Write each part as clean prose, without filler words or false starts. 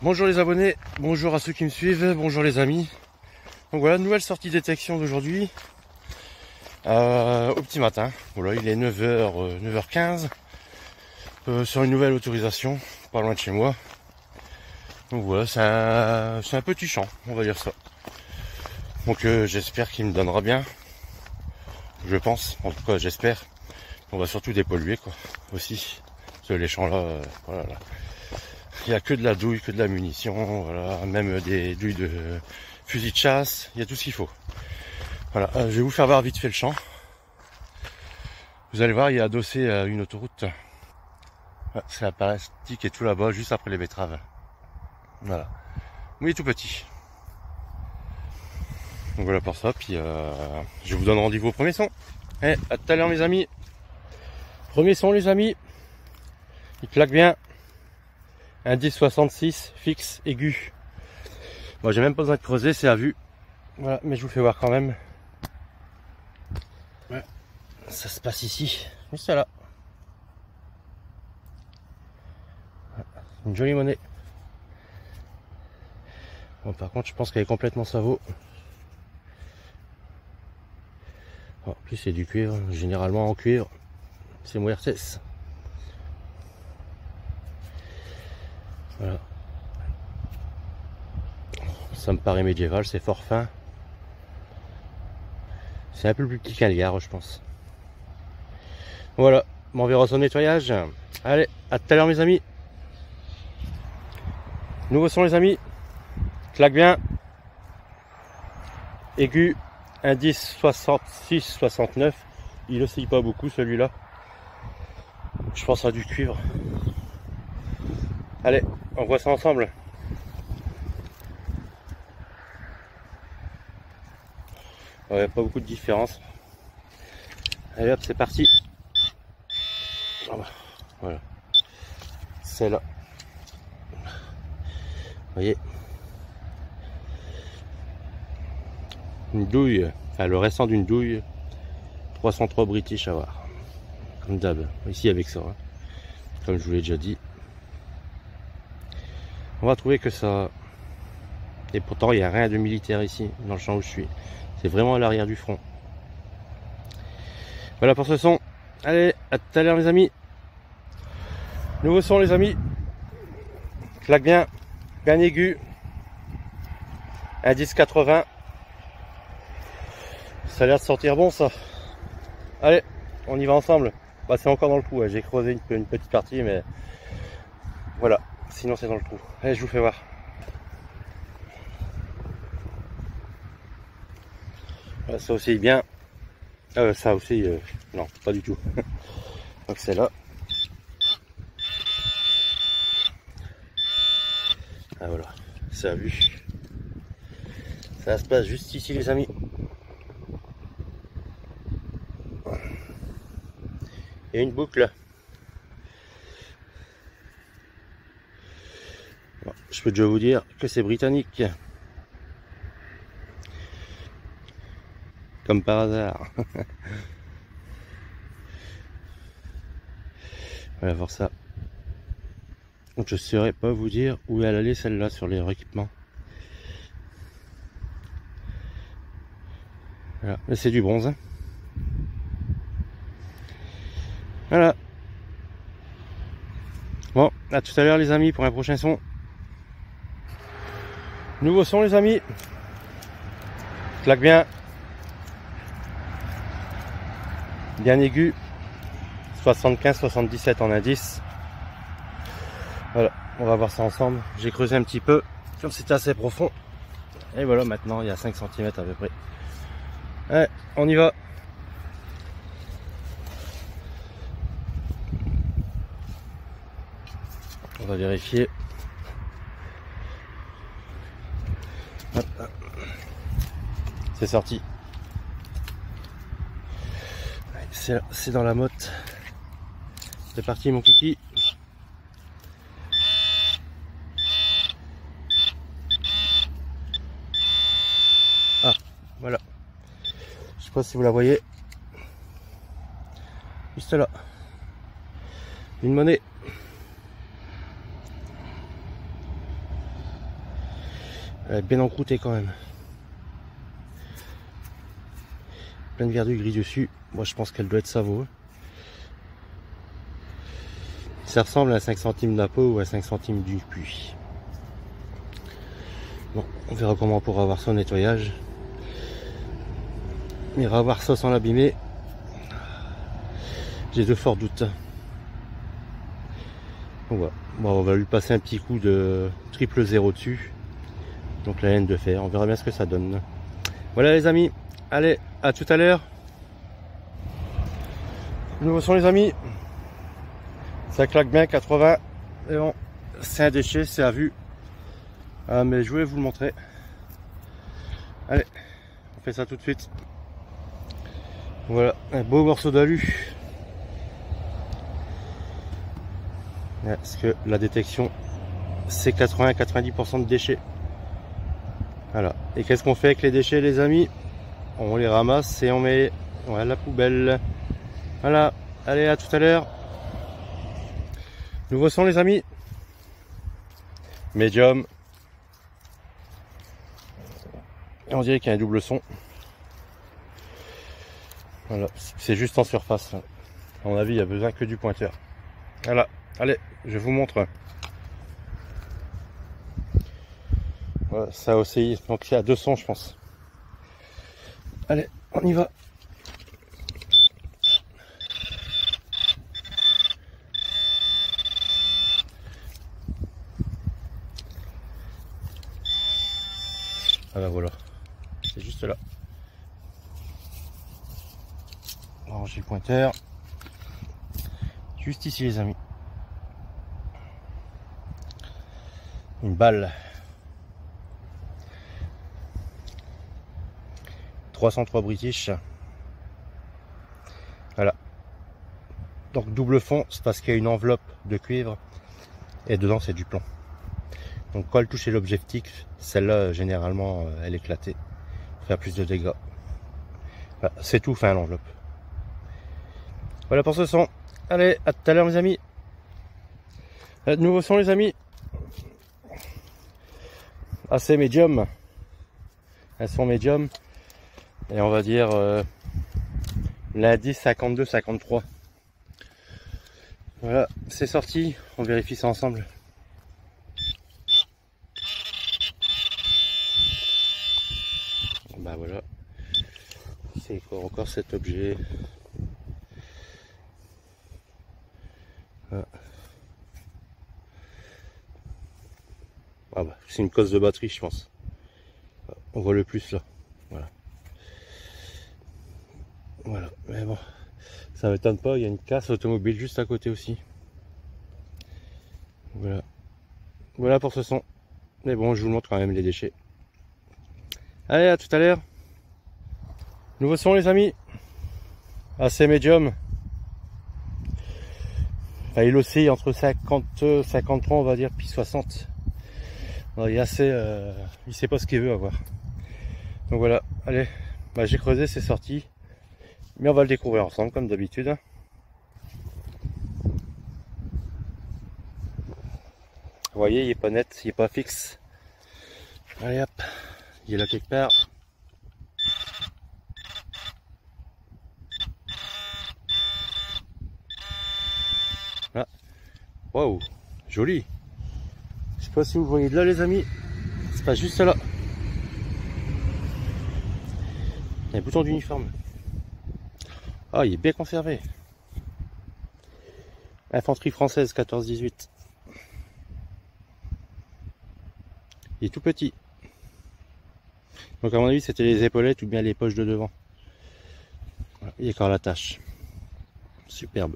Bonjour les abonnés, bonjour à ceux qui me suivent, bonjour les amis. Donc voilà, nouvelle sortie détection d'aujourd'hui. Au petit matin, voilà, il est 9h, 9h15. Sur une nouvelle autorisation, pas loin de chez moi. Donc voilà, c'est un petit champ, on va dire ça. Donc j'espère qu'il me donnera bien. Je pense, en tout cas j'espère. On va surtout dépolluer quoi, aussi. Parce que les champs là, voilà. Là. Il n'y a que de la douille, que de la munition, voilà, même des douilles de fusil de chasse, il y a tout ce qu'il faut. Voilà, je vais vous faire voir vite fait le champ. Vous allez voir, il est adossé à une autoroute. C'est la plastique et tout là-bas, juste après les betteraves. Voilà. Oui, tout petit. Donc voilà pour ça, puis je vous donne rendez-vous au premier son. À tout à l'heure mes amis. Premier son les amis. Il claque bien. Un 10,66 fixe aigu. Bon, j'ai même pas besoin de creuser, c'est à vue. Voilà, mais je vous fais voir quand même. Ouais. Ça se passe ici. Juste là. Une jolie monnaie. Bon, par contre, je pense qu'elle est complètement savot. En plus, c'est du cuivre. Généralement en cuivre, c'est mon RTS. Voilà. Ça me paraît médiéval, c'est fort fin. C'est un peu plus petit qu'un liard, je pense. Voilà, on verra son nettoyage. Allez, à tout à l'heure mes amis. Nouveau son les amis. Claque bien. Aigu. Un 10, 66, 69. Il oscille pas beaucoup celui-là. Je pense à du cuivre. Allez, on voit ça ensemble. Ouais, pas beaucoup de différence. Allez hop, c'est parti. Voilà. C'est là. Vous voyez. Une douille, enfin le restant d'une douille. 303 British à voir. Comme d'hab. Ici avec ça. Hein. Comme je vous l'ai déjà dit. On va trouver que ça. Et pourtant il n'y a rien de militaire ici, dans le champ où je suis. C'est vraiment à l'arrière du front. Voilà pour ce son. Allez, à tout à l'heure les amis. Nouveau son les amis. Claque bien. Bien aigu. Un 10,80. Ça a l'air de sortir bon ça. Allez, on y va ensemble. Bah c'est encore dans le trou. J'ai creusé une petite partie mais voilà. Sinon c'est dans le trou. Allez, je vous fais voir. Ça aussi bien. Ça aussi, non, pas du tout. Donc c'est là. Ah voilà, ça a vu. Ça se passe juste ici les amis. Et une boucle. Bon, je peux déjà vous dire que c'est britannique. Comme par hasard. On va voir ça. Donc je ne saurais pas vous dire où elle allait celle-là sur les équipements. Voilà, mais c'est du bronze. Voilà. Bon, à tout à l'heure les amis pour un prochain son. Nouveau son les amis. Claque bien. Bien aigu. 75-77 en indice. Voilà, on va voir ça ensemble. J'ai creusé un petit peu, comme c'était assez profond. Et voilà, maintenant il y a 5 cm à peu près. Allez, on y va. On va vérifier. C'est sorti. C'est dans la motte. C'est parti mon kiki. Ah, voilà. Je sais pas si vous la voyez. Juste là. Une monnaie. Elle est bien encroûtée quand même. Plein de verdu gris dessus. Moi je pense qu'elle doit être savoure. Ça ressemble à 5 centimes de la peau ou à 5 centimes du puits. Bon, on verra comment on pourra avoir son nettoyage. Mais avoir ça sans l'abîmer, j'ai de forts doutes. Bon, on va lui passer un petit coup de triple 0 dessus. Donc la laine de fer, on verra bien ce que ça donne. Voilà les amis, allez, à tout à l'heure. Nous sont les amis. Ça claque bien 80. Et bon, c'est un déchet, c'est à vue. Ah, mais je voulais vous le montrer. Allez, on fait ça tout de suite. Voilà, un beau morceau d'alu. Parce que la détection, c'est 80-90% de déchets. Voilà. Et qu'est-ce qu'on fait avec les déchets, les amis? On les ramasse et on met à la poubelle. Voilà. Allez, à tout à l'heure. Nouveau son, les amis. Medium. Et on dirait qu'il y a un double son. Voilà. C'est juste en surface. À mon avis, il n'y a besoin que du pointeur. Voilà. Allez, je vous montre. Voilà, ça aussi. Donc il y a deux sons, je pense. Allez, on y va. Ah ben voilà, c'est juste là. On va ranger le pointeur. Juste ici, les amis. Une balle. 303 British. Voilà. Donc double fond, c'est parce qu'il y a une enveloppe de cuivre et dedans c'est du plomb. Donc quand elle touche l'objectif, celle-là généralement elle est éclatée pour faire plus de dégâts. Voilà, c'est tout, fin l'enveloppe. Voilà pour ce son. Allez, à tout à l'heure mes amis. De nouveau son les amis. Assez médium. Elles sont médium. Et on va dire l'indice 52-53. Voilà, c'est sorti. On vérifie ça ensemble. Bah voilà. C'est encore cet objet. Voilà. Ah bah, c'est une cause de batterie, je pense. On voit le plus là. Voilà. Voilà, mais bon, ça m'étonne pas, il y a une casse automobile juste à côté aussi. Voilà. Voilà pour ce son. Mais bon, je vous montre quand même les déchets. Allez, à tout à l'heure. Nouveau son les amis. Assez médium. Enfin, il oscille entre 50, 53 on va dire, puis 60. Alors, il est assez... il sait pas ce qu'il veut avoir. Donc voilà, allez. Bah, j'ai creusé, c'est sorti. Mais on va le découvrir ensemble comme d'habitude. Vous voyez, il est pas net, il est pas fixe. Allez hop, il est là quelque part. Là. Waouh, joli. Je sais pas si vous voyez de là les amis. C'est pas juste là. Il y a un bouton d'uniforme. Ah, il est bien conservé. Infanterie française 14-18. Il est tout petit. Donc à mon avis c'était les épaulettes ou bien les poches de devant. Voilà, il y a encore la tâche. Superbe.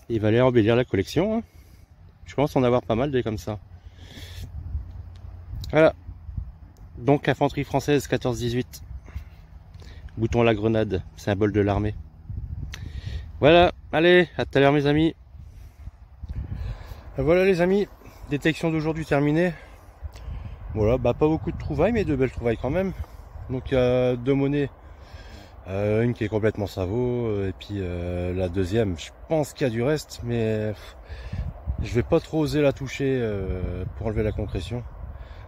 Il va aller embellir la collection. Hein. Je pense en avoir pas mal des comme ça. Voilà. Donc infanterie française 14-18. Bouton à la grenade, symbole de l'armée. Voilà, allez, à tout à l'heure mes amis. Voilà les amis, détection d'aujourd'hui terminée. Voilà, bah pas beaucoup de trouvailles, mais de belles trouvailles quand même. Donc il y a deux monnaies. Une qui est complètement savot, et puis la deuxième, je pense qu'il y a du reste, mais je vais pas trop oser la toucher pour enlever la concrétion.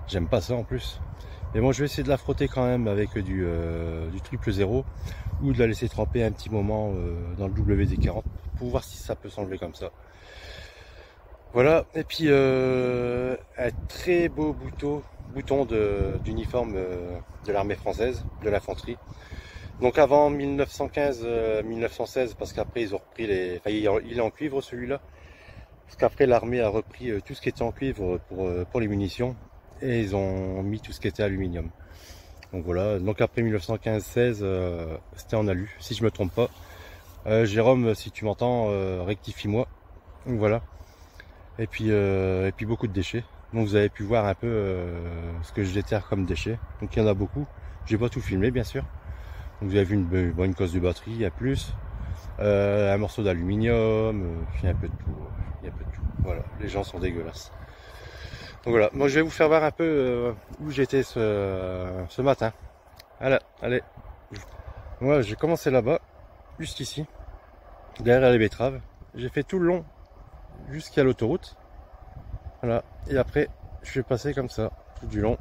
J'aime pas ça en plus. Mais bon, je vais essayer de la frotter quand même avec du 000 ou de la laisser tremper un petit moment dans le WD-40 pour voir si ça peut s'enlever comme ça. Voilà, et puis un très beau bouton d'uniforme de l'armée française, de l'infanterie. Donc avant 1915-1916, parce qu'après ils ont repris les... Enfin, il est en cuivre celui-là. Parce qu'après l'armée a repris tout ce qui était en cuivre pour les munitions. Et ils ont mis tout ce qui était aluminium. Donc voilà, donc après 1915-16, c'était en alu, si je me trompe pas. Jérôme, si tu m'entends, rectifie-moi. Donc voilà. Et puis beaucoup de déchets. Donc vous avez pu voir un peu ce que je déterre comme déchets. Donc il y en a beaucoup. J'ai pas tout filmé bien sûr. Donc vous avez vu une cause de batterie, à plus. Un morceau d'aluminium, puis un peu de tout. Il y a un peu de tout. Voilà, les gens sont dégueulasses. Donc voilà, moi je vais vous faire voir un peu où j'étais ce matin. Allez. Moi j'ai commencé là-bas, juste ici, derrière les betteraves. J'ai fait tout le long jusqu'à l'autoroute. Voilà, et après je vais passer comme ça, tout du long.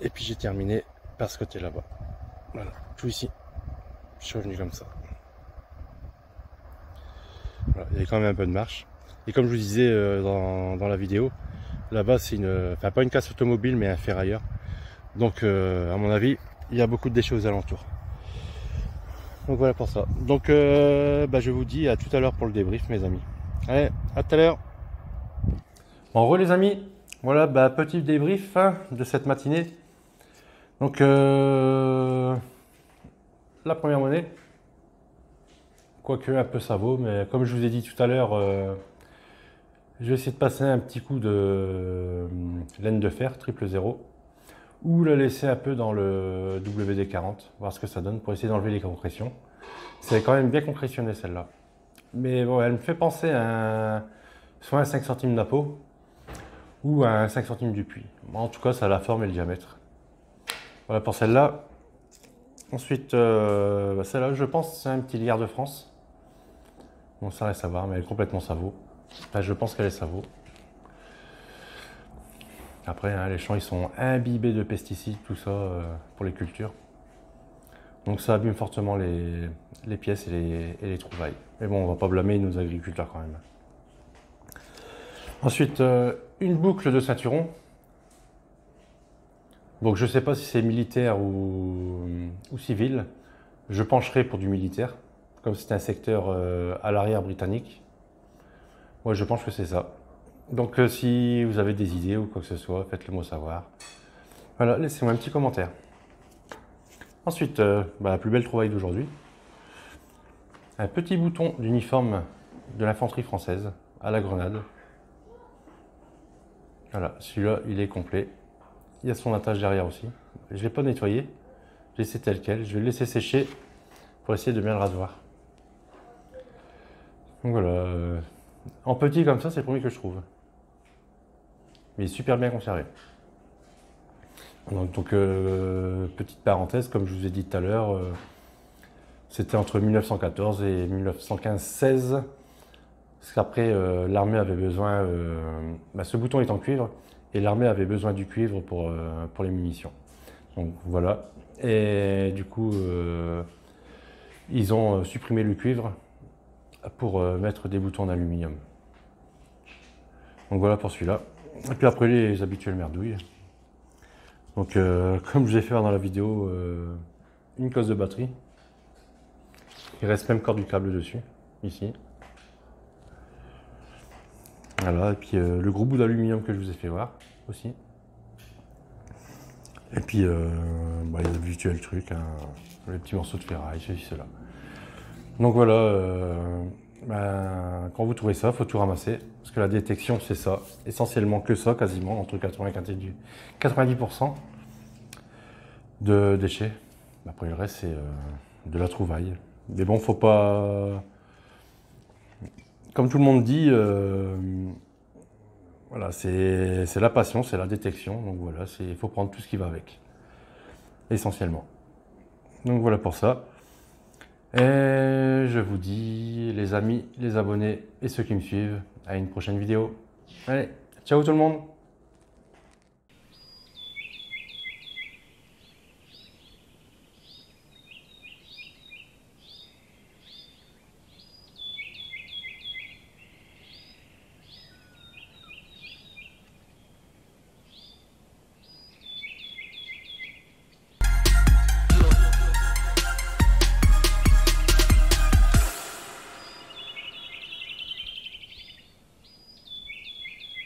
Et puis j'ai terminé par ce côté là-bas. Voilà, tout ici. Je suis revenu comme ça. Voilà, il y a quand même un peu de marche. Et comme je vous disais dans la vidéo, là-bas c'est enfin pas une casse automobile mais un ferrailleur. Donc à mon avis, il y a beaucoup de déchets aux alentours. Donc voilà pour ça. Donc je vous dis à tout à l'heure pour le débrief mes amis. Allez, à tout à l'heure. En gros les amis, voilà petit débrief de cette matinée. Donc la première monnaie, quoique un peu ça vaut, mais comme je vous ai dit tout à l'heure, je vais essayer de passer un petit coup de laine de fer 000 ou la laisser un peu dans le WD-40, voir ce que ça donne pour essayer d'enlever les compressions. C'est quand même bien compressionné celle-là. Mais bon, elle me fait penser à soit un 5 centimes d'Apo ou à un 5 centimes du puits. En tout cas, ça a la forme et le diamètre. Voilà pour celle-là. Ensuite, celle-là, je pense c'est un petit liard de France. Bon, ça reste à voir, mais elle est complètement Savo. Enfin, je pense qu'elle est Savo. Après, hein, les champs, ils sont imbibés de pesticides, tout ça, pour les cultures. Donc ça abîme fortement les pièces et les trouvailles. Mais bon, on va pas blâmer nos agriculteurs quand même. Ensuite, une boucle de ceinturon. Donc je ne sais pas si c'est militaire ou civil. Je pencherai pour du militaire, comme c'est un secteur à l'arrière britannique. Moi je pense que c'est ça. Donc si vous avez des idées ou quoi que ce soit, faites-le moi savoir. Voilà, laissez-moi un petit commentaire. Ensuite, la plus belle trouvaille d'aujourd'hui. Un petit bouton d'uniforme de l'infanterie française à la grenade. Voilà, celui-là il est complet. Il y a son attache derrière aussi. Je ne l'ai pas nettoyé. J'ai laissé tel quel. Je vais le laisser sécher pour essayer de bien le rasoir. Donc voilà. En petit comme ça, c'est le premier que je trouve. Mais il est super bien conservé. Donc petite parenthèse, comme je vous ai dit tout à l'heure, c'était entre 1914 et 1915-16. Parce qu'après, l'armée avait besoin... ce bouton est en cuivre. Et l'armée avait besoin du cuivre pour les munitions. Donc voilà. Et du coup, ils ont supprimé le cuivre pour mettre des boutons en aluminium. Donc voilà pour celui-là. Et puis après les habituelles merdouilles. Donc comme je l'ai fait dans la vidéo, une cause de batterie. Il reste même encore du câble dessus, ici. Voilà, et puis le gros bout d'aluminium que je vous ai fait voir aussi. Et puis les habituels trucs, hein, les petits morceaux de ferraille, ceci, cela. Donc voilà, quand vous trouvez ça, il faut tout ramasser. Parce que la détection, c'est ça. Essentiellement que ça, quasiment, entre 95 et 90% de déchets. Après le reste, c'est de la trouvaille. Mais bon, faut pas... Comme tout le monde dit, voilà, c'est la passion, c'est la détection. Donc voilà, il faut prendre tout ce qui va avec. Essentiellement. Donc voilà pour ça. Et je vous dis, les amis, les abonnés et ceux qui me suivent, à une prochaine vidéo. Allez, ciao tout le monde!